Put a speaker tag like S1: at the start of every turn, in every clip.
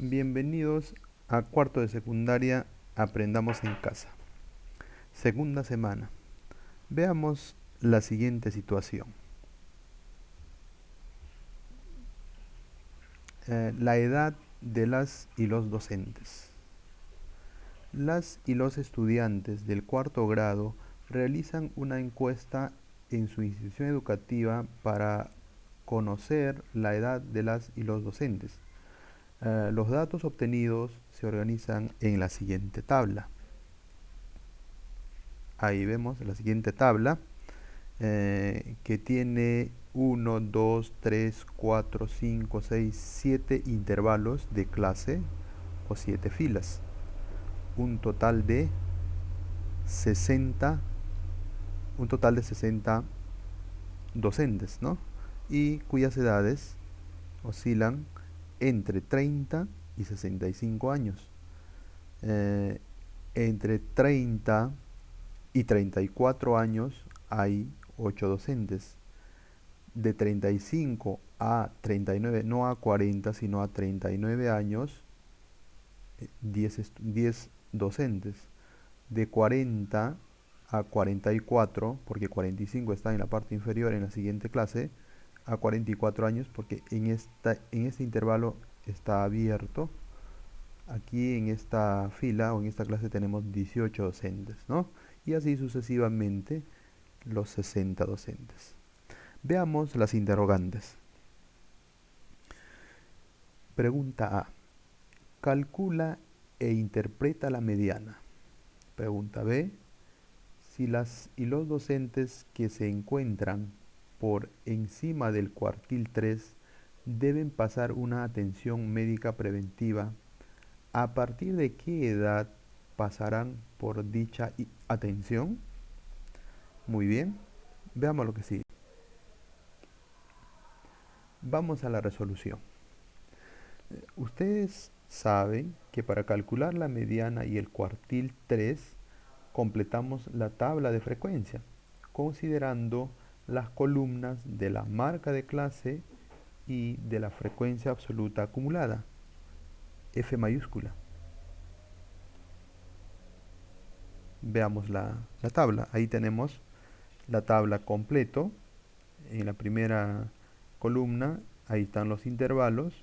S1: Bienvenidos a cuarto de secundaria, aprendamos en casa. Segunda semana. Veamos la siguiente situación. La edad de las y los docentes. Las y los estudiantes del cuarto grado realizan una encuesta en su institución educativa para conocer la edad de las y los docentes. Los datos obtenidos se organizan en la siguiente tabla. Ahí vemos la siguiente tabla que tiene 1, 2, 3, 4, 5, 6, 7 intervalos de clase o 7 filas. Un total de 60 docentes, ¿no? Y cuyas edades oscilan entre 30 y 65 años. Entre 30 y 34 años hay 8 docentes. De 35 a 39, no a 40, sino a 39 años, 10 docentes. De 40 a 44, porque 45 está en la parte inferior en la siguiente clase, a 44 años, porque en este intervalo está abierto. Aquí en esta fila o en esta clase tenemos 18 docentes, ¿no? Y así sucesivamente los 60 docentes. Veamos las interrogantes. Pregunta A. Calcula e interpreta la mediana. Pregunta B. Si las y los docentes que se encuentran por encima del cuartil 3 deben pasar una atención médica preventiva, ¿a partir de qué edad pasarán por dicha atención? Muy bien, veamos lo que sigue. Vamos a la resolución. Ustedes saben que para calcular la mediana y el cuartil 3 completamos la tabla de frecuencia, considerando las columnas de la marca de clase y de la frecuencia absoluta acumulada, F mayúscula. Veamos la tabla. Ahí tenemos la tabla completo. En la primera columna, ahí están los intervalos,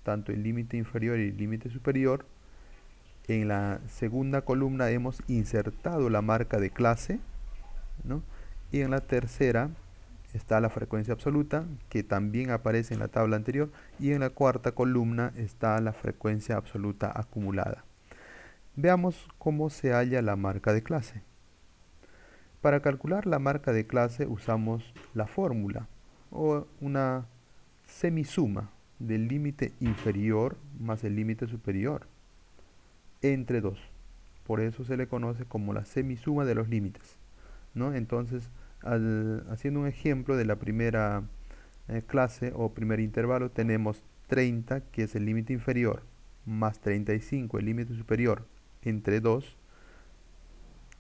S1: tanto el límite inferior y el límite superior. En la segunda columna hemos insertado la marca de clase, ¿no? Y en la tercera está la frecuencia absoluta, que también aparece en la tabla anterior, y en la cuarta columna está la frecuencia absoluta acumulada. Veamos cómo se halla la marca de clase. Para calcular la marca de clase usamos la fórmula o una semisuma del límite inferior más el límite superior entre 2. Por eso se le conoce como la semisuma de los límites, ¿no? Entonces, haciendo un ejemplo de la primera clase o primer intervalo, tenemos 30, que es el límite inferior, más 35, el límite superior, entre 2.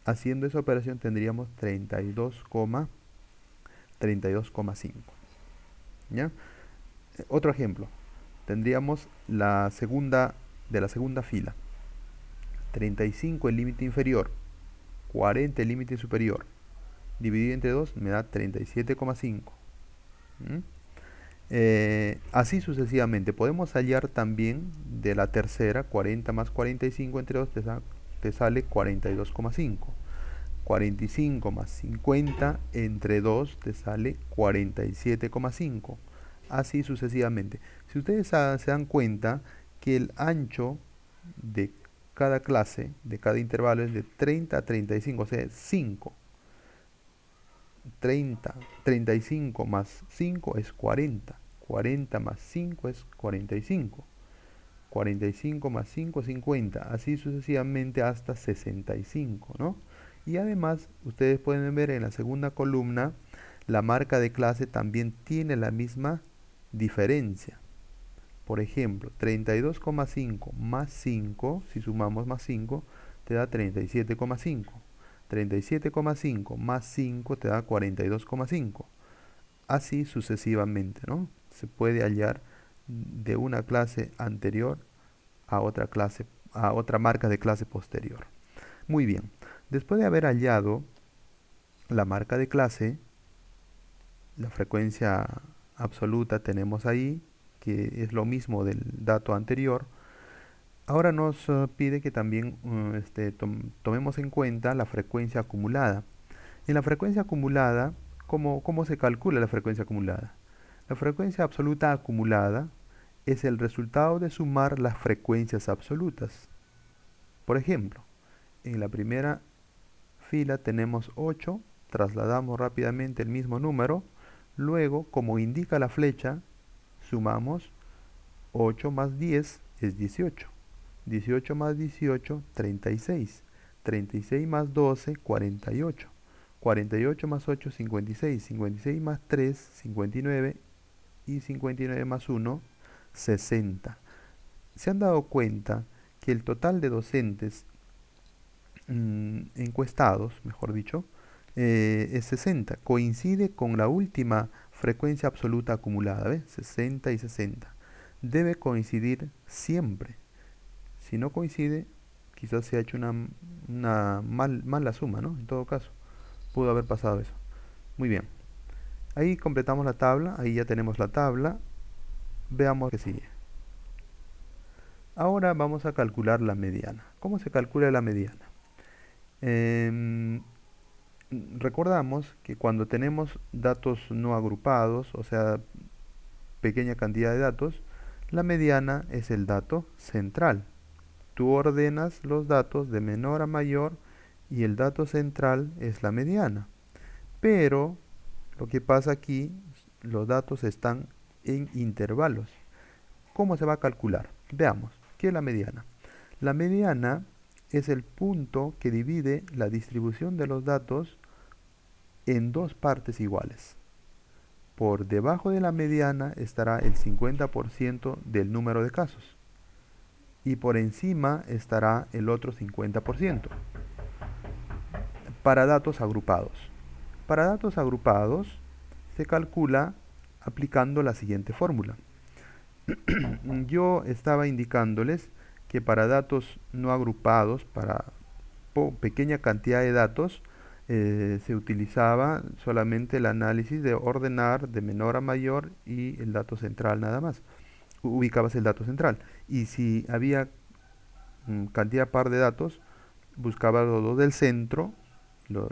S1: Haciendo esa operación tendríamos 32,5. ¿Ya? Otro ejemplo, tendríamos la segunda fila, 35 el límite inferior, 40 el límite superior, dividido entre 2 me da 37,5. Así sucesivamente. Podemos hallar también de la tercera, 40 más 45 entre 2 te sale 42,5. 45 más 50 entre 2 te sale 47,5. Así sucesivamente. Si ustedes se dan cuenta que el ancho de cada clase, de cada intervalo, es de 30 a 35, o sea, 5. 35 más 5 es 40. 40 más 5 es 45. 45 más 5 es 50. Así sucesivamente hasta 65, ¿no? Y además, ustedes pueden ver en la segunda columna, la marca de clase también tiene la misma diferencia. Por ejemplo, 32,5 más 5, si sumamos más 5, te da 37,5. 37,5 más 5 te da 42,5. Así sucesivamente, ¿no? Se puede hallar de una clase anterior a otra marca de clase posterior. Muy bien, después de haber hallado la marca de clase, la frecuencia absoluta tenemos ahí, que es lo mismo del dato anterior. Ahora nos pide que también tomemos en cuenta la frecuencia acumulada. En la frecuencia acumulada, ¿cómo se calcula la frecuencia acumulada? La frecuencia absoluta acumulada es el resultado de sumar las frecuencias absolutas. Por ejemplo, en la primera fila tenemos 8, trasladamos rápidamente el mismo número, luego, como indica la flecha, sumamos 8 más 10 es 18. 18 más 18, 36. 36 más 12, 48. 48 más 8, 56. 56 más 3, 59. Y 59 más 1, 60. ¿Se han dado cuenta que el total de docentes encuestados, mejor dicho, es 60? Coincide con la última frecuencia absoluta acumulada, ¿ves? 60 y 60. Debe coincidir siempre. Si no coincide, quizás se ha hecho una mala suma, ¿no? En todo caso, pudo haber pasado eso. Muy bien. Ahí completamos la tabla, ahí ya tenemos la tabla. Veamos qué sigue. Ahora vamos a calcular la mediana. ¿Cómo se calcula la mediana? Em, Recordamos que cuando tenemos datos no agrupados, o sea, pequeña cantidad de datos, la mediana es el dato central. Tú ordenas los datos de menor a mayor y el dato central es la mediana. Pero lo que pasa aquí, los datos están en intervalos. ¿Cómo se va a calcular? Veamos, ¿qué es la mediana? La mediana es el punto que divide la distribución de los datos en dos partes iguales. Por debajo de la mediana estará el 50% del número de casos y por encima estará el otro 50%. Para datos agrupados. Para datos agrupados se calcula aplicando la siguiente fórmula. Yo estaba indicándoles que para datos no agrupados, para pequeña cantidad de datos, se utilizaba solamente el análisis de ordenar de menor a mayor y el dato central nada más. Ubicabas el dato central. Y si había cantidad par de datos, buscabas los dos del centro, lo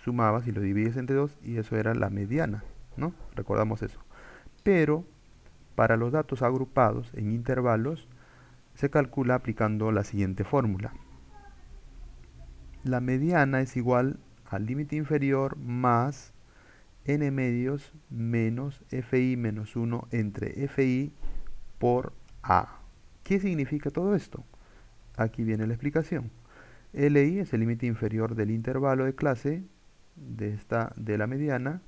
S1: sumabas y lo divides entre dos y eso era la mediana, ¿no? Recordamos eso. Pero para los datos agrupados en intervalos se calcula aplicando la siguiente fórmula. La mediana es igual al límite inferior más n medios menos fi menos 1 entre fi por a. ¿Qué significa todo esto? Aquí viene la explicación. Li es el límite inferior del intervalo de clase de la mediana.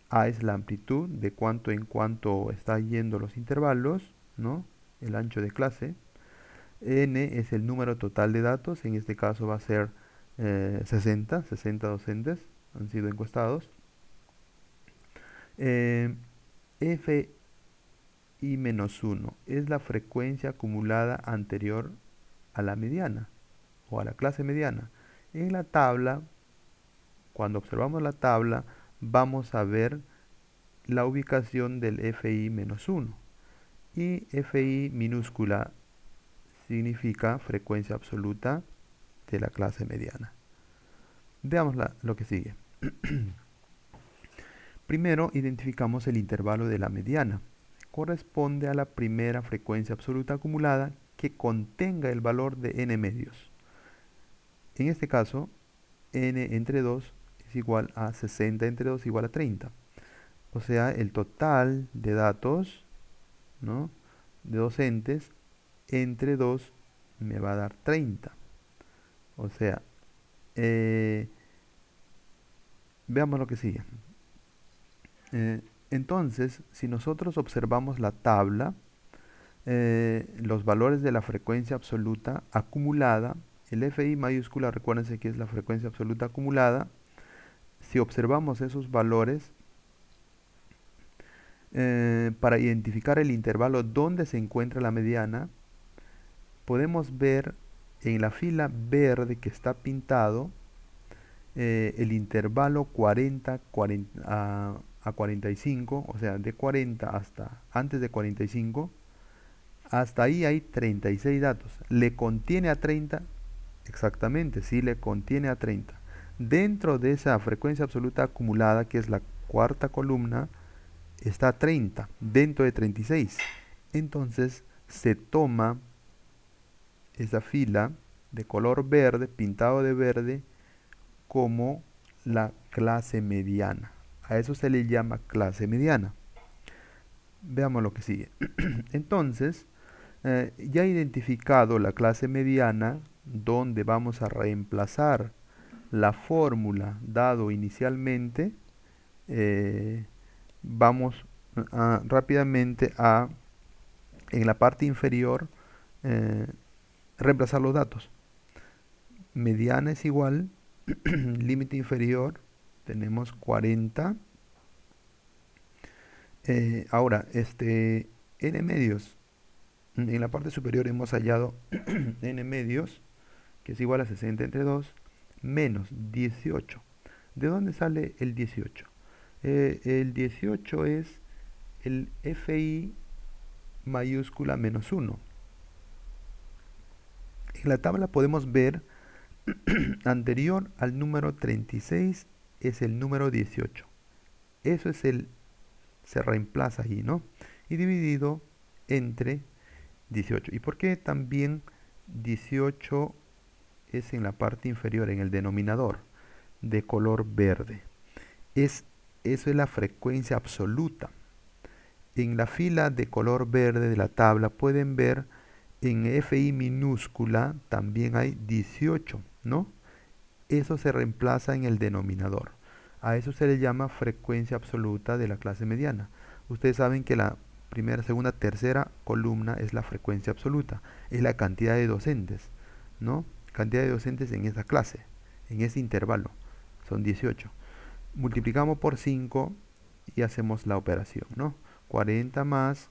S1: A es la amplitud de cuánto en cuánto está yendo los intervalos, ¿no? El ancho de clase. N es el número total de datos, en este caso va a ser 60 docentes han sido encuestados. F i menos 1 es la frecuencia acumulada anterior a la mediana o a la clase mediana. En la tabla, cuando observamos la tabla, vamos a ver la ubicación del FI menos 1 y FI minúscula significa frecuencia absoluta de la clase mediana. Veamos lo que sigue. Primero identificamos el intervalo de la mediana. Corresponde a la primera frecuencia absoluta acumulada que contenga el valor de n medios. En este caso, n entre 2 es igual a 60 entre 2 igual a 30. O sea, el total de datos, ¿no?, de docentes entre 2 me va a dar 30. O sea, veamos lo que sigue. Entonces, si nosotros observamos la tabla, los valores de la frecuencia absoluta acumulada, el FI mayúscula, recuérdense que es la frecuencia absoluta acumulada. Si observamos esos valores, para identificar el intervalo donde se encuentra la mediana, podemos ver en la fila verde que está pintado el intervalo 40 a 45, o sea, de 40 hasta antes de 45, hasta ahí hay 36 datos. ¿Le contiene a 30? Exactamente, sí le contiene a 30. Dentro de esa frecuencia absoluta acumulada, que es la cuarta columna, está 30, dentro de 36. Entonces se toma esa fila de color verde, pintado de verde, como la clase mediana. A eso se le llama clase mediana. Veamos lo que sigue. Entonces, ya identificado la clase mediana, donde vamos a reemplazar la fórmula dado inicialmente, vamos rápidamente a, en la parte inferior, eh, reemplazar los datos. Mediana es igual, límite inferior, tenemos 40. Ahora, n medios, en la parte superior hemos hallado n medios, que es igual a 60 entre 2, menos 18. ¿De dónde sale el 18? El 18 es el FI mayúscula menos 1. En la tabla podemos ver anterior al número 36 es el número 18. Eso es se reemplaza ahí, ¿no? Y dividido entre 18. ¿Y por qué también 18 es en la parte inferior, en el denominador, de color verde? Eso es la frecuencia absoluta. En la fila de color verde de la tabla pueden ver en FI minúscula también hay 18, ¿no? Eso se reemplaza en el denominador. A eso se le llama frecuencia absoluta de la clase mediana. Ustedes saben que la primera, segunda, tercera columna es la frecuencia absoluta. Es la cantidad de docentes, ¿no? Cantidad de docentes en esa clase, en ese intervalo. Son 18. Multiplicamos por 5 y hacemos la operación, ¿no? 40 más,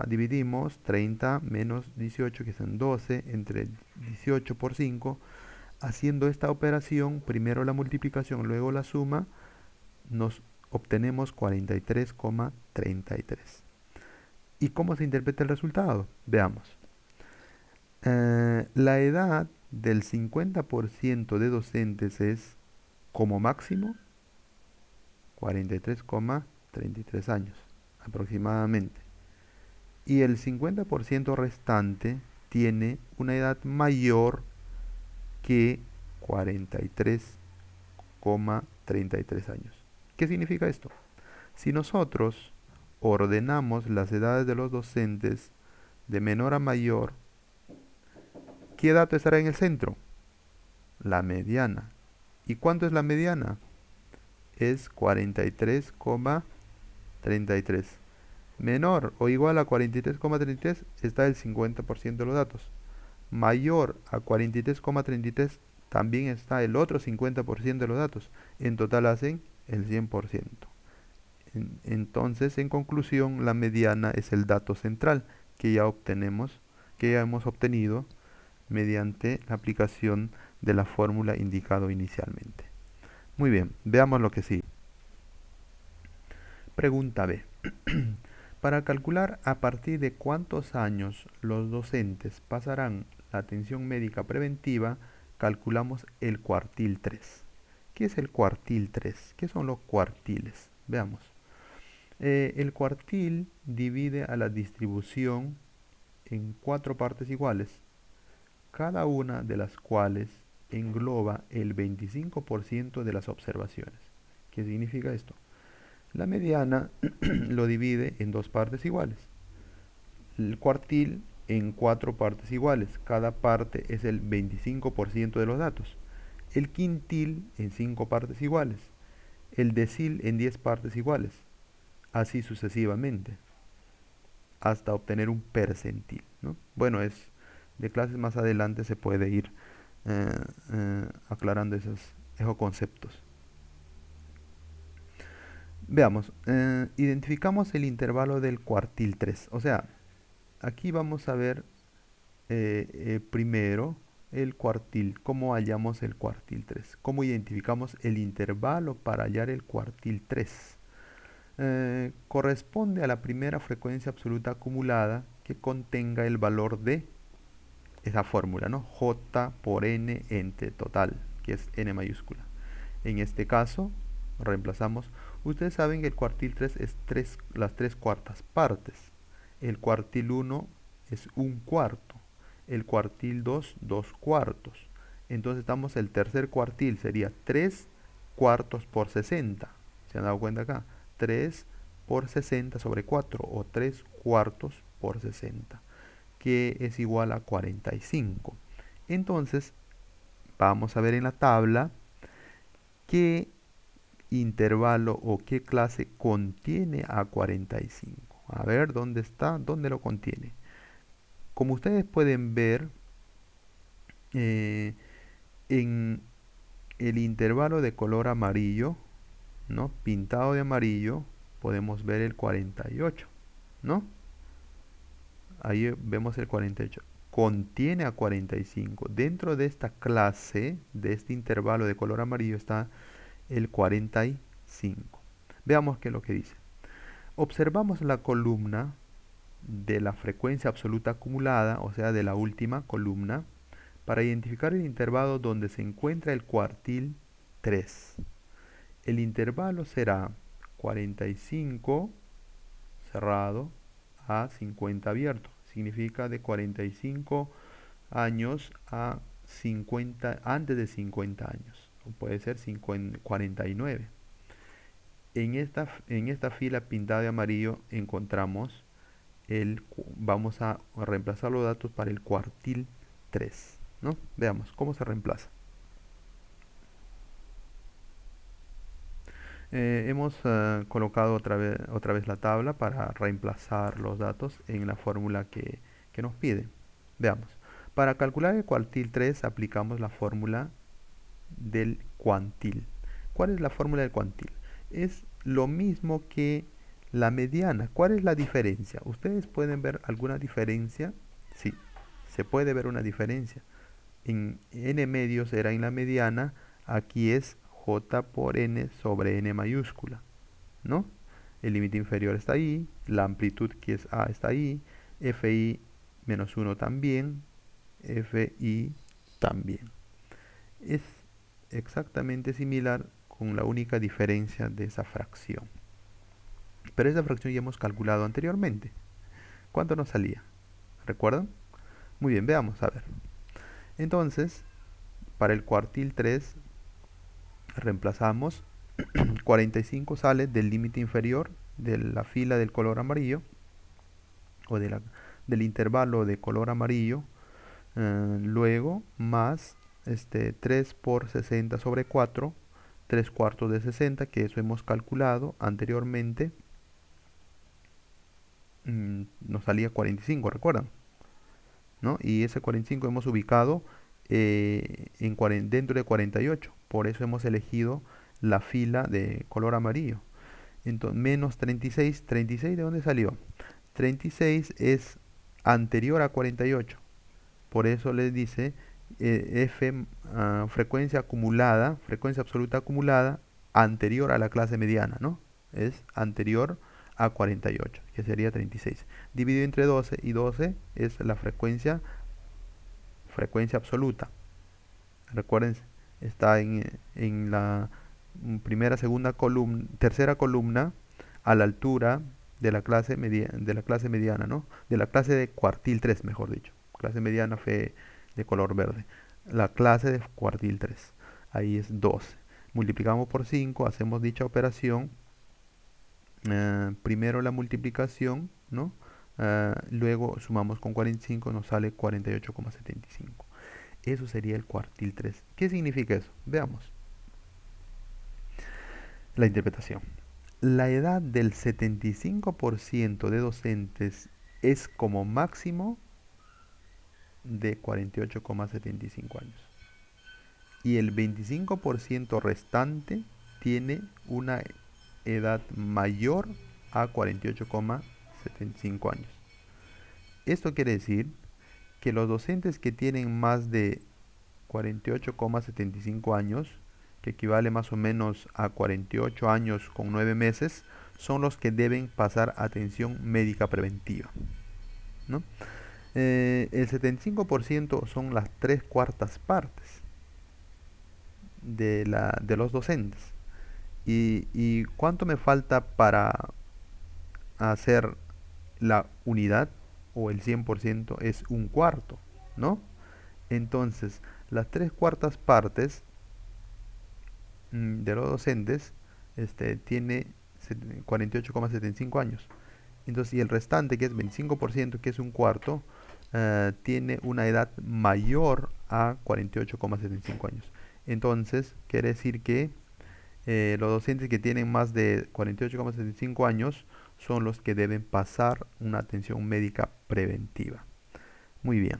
S1: dividimos 30 menos 18, que son 12, entre 18 por 5. Haciendo esta operación, primero la multiplicación, luego la suma, nos obtenemos 43,33. ¿Y cómo se interpreta el resultado? Veamos. La edad del 50% de docentes es, como máximo, 43,33 años aproximadamente. Y el 50% restante tiene una edad mayor que 43,33 años. ¿Qué significa esto? Si nosotros ordenamos las edades de los docentes de menor a mayor, ¿qué dato estará en el centro? La mediana. ¿Y cuánto es la mediana? Es 43,33. Menor o igual a 43,33 está el 50% de los datos. Mayor a 43,33 también está el otro 50% de los datos. En total hacen el 100%. Entonces, en conclusión, la mediana es el dato central que ya hemos obtenido mediante la aplicación de la fórmula indicado inicialmente. Muy bien, veamos lo que sigue. Pregunta B. Para calcular a partir de cuántos años los docentes pasarán la atención médica preventiva, calculamos el cuartil 3. ¿Qué es el cuartil 3? ¿Qué son los cuartiles? Veamos. El cuartil divide a la distribución en 4 partes iguales, cada una de las cuales engloba el 25% de las observaciones. ¿Qué significa esto? La mediana lo divide en 2 partes iguales. El cuartil en 4 partes iguales. Cada parte es el 25% de los datos. El quintil en 5 partes iguales. El decil en 10 partes iguales. Así sucesivamente, hasta obtener un percentil, ¿no? Bueno, de clases más adelante se puede ir aclarando esos conceptos. Veamos, identificamos el intervalo del cuartil 3. O sea, aquí vamos a ver primero el cuartil. ¿Cómo hallamos el cuartil 3? ¿Cómo identificamos el intervalo para hallar el cuartil 3? Corresponde a la primera frecuencia absoluta acumulada que contenga el valor de esa fórmula, ¿no? J por n ente total, que es n mayúscula. En este caso, reemplazamos. Ustedes saben que el cuartil 3 es las 3 cuartas partes. El cuartil 1 es 1/4. El cuartil 2, 2/4. Entonces estamos el tercer cuartil, sería 3/4 por 60. ¿Se han dado cuenta acá? 3 por 60 sobre 4 o 3/4 por 60, que es igual a 45. Entonces, vamos a ver en la tabla qué intervalo o qué clase contiene a 45. A ver, ¿dónde está? ¿Dónde lo contiene? Como ustedes pueden ver, eh, en el intervalo de color amarillo, ¿no? Pintado de amarillo, podemos ver el 48, ¿no? Ahí vemos el 48. Contiene a 45. Dentro de esta clase, de este intervalo de color amarillo, está el 45. Veamos qué es lo que dice. Observamos la columna de la frecuencia absoluta acumulada, o sea, de la última columna, para identificar el intervalo donde se encuentra el cuartil 3. El intervalo será 45 cerrado a 50 abierto. Significa de 45 años a 50, antes de 50 años. O puede ser 49. En esta fila pintada de amarillo encontramos vamos a reemplazar los datos para el cuartil 3, ¿no? Veamos cómo se reemplaza. Hemos colocado otra vez la tabla para reemplazar los datos en la fórmula que nos pide. Veamos. Para calcular el cuartil 3 aplicamos la fórmula del cuantil. ¿Cuál es la fórmula del cuantil? Es lo mismo que la mediana. ¿Cuál es la diferencia? ¿Ustedes pueden ver alguna diferencia? Sí, se puede ver una diferencia. En n medios era en la mediana, aquí es j por n sobre n mayúscula, ¿no? El límite inferior está ahí, la amplitud que es a está ahí, fi menos 1 también, fi también. Es exactamente similar con la única diferencia de esa fracción. Pero esa fracción ya hemos calculado anteriormente. ¿Cuánto nos salía? ¿Recuerdan? Muy bien, veamos, a ver. Entonces, para el cuartil 3, reemplazamos 45 sale del límite inferior de la fila del color amarillo, o del intervalo de color amarillo, luego más 3 por 60 sobre 4, 3/4 de 60, que eso hemos calculado anteriormente, nos salía 45, ¿recuerdan? ¿No? Y ese 45 hemos ubicado dentro de 48, por eso hemos elegido la fila de color amarillo. Entonces, menos 36, ¿36 de dónde salió? 36 es anterior a 48, por eso les dice F, frecuencia acumulada, frecuencia absoluta acumulada, anterior a la clase mediana, ¿no? Es anterior a 48, que sería 36. Dividido entre 12, y 12 es la frecuencia absoluta. Recuerden, está en la segunda columna, tercera columna, a la altura de la clase mediana, ¿no? De la clase de cuartil 3, mejor dicho. Clase mediana fue de color verde. La clase de cuartil 3. Ahí es 12. Multiplicamos por 5, hacemos dicha operación. Primero la multiplicación, ¿no? Luego sumamos con 45, nos sale 48,75. Eso sería el cuartil 3. ¿Qué significa eso? Veamos. La interpretación. La edad del 75% de docentes es como máximo de 48,75 años. Y el 25% restante tiene una edad mayor a 48,75 años. Esto quiere decir que los docentes que tienen más de 48,75 años, que equivale más o menos a 48 años con 9 meses, son los que deben pasar atención médica preventiva, ¿no? El 75% son las tres cuartas partes de los docentes. ¿Y cuánto me falta para hacer la unidad o el 100%? Es un cuarto, ¿no? Entonces, las tres cuartas partes de los docentes tiene 48,75 años. Entonces, y el restante, que es 25%, que es un cuarto, tiene una edad mayor a 48,75 años. Entonces, quiere decir que los docentes que tienen más de 48,75 años son los que deben pasar una atención médica preventiva. Muy bien.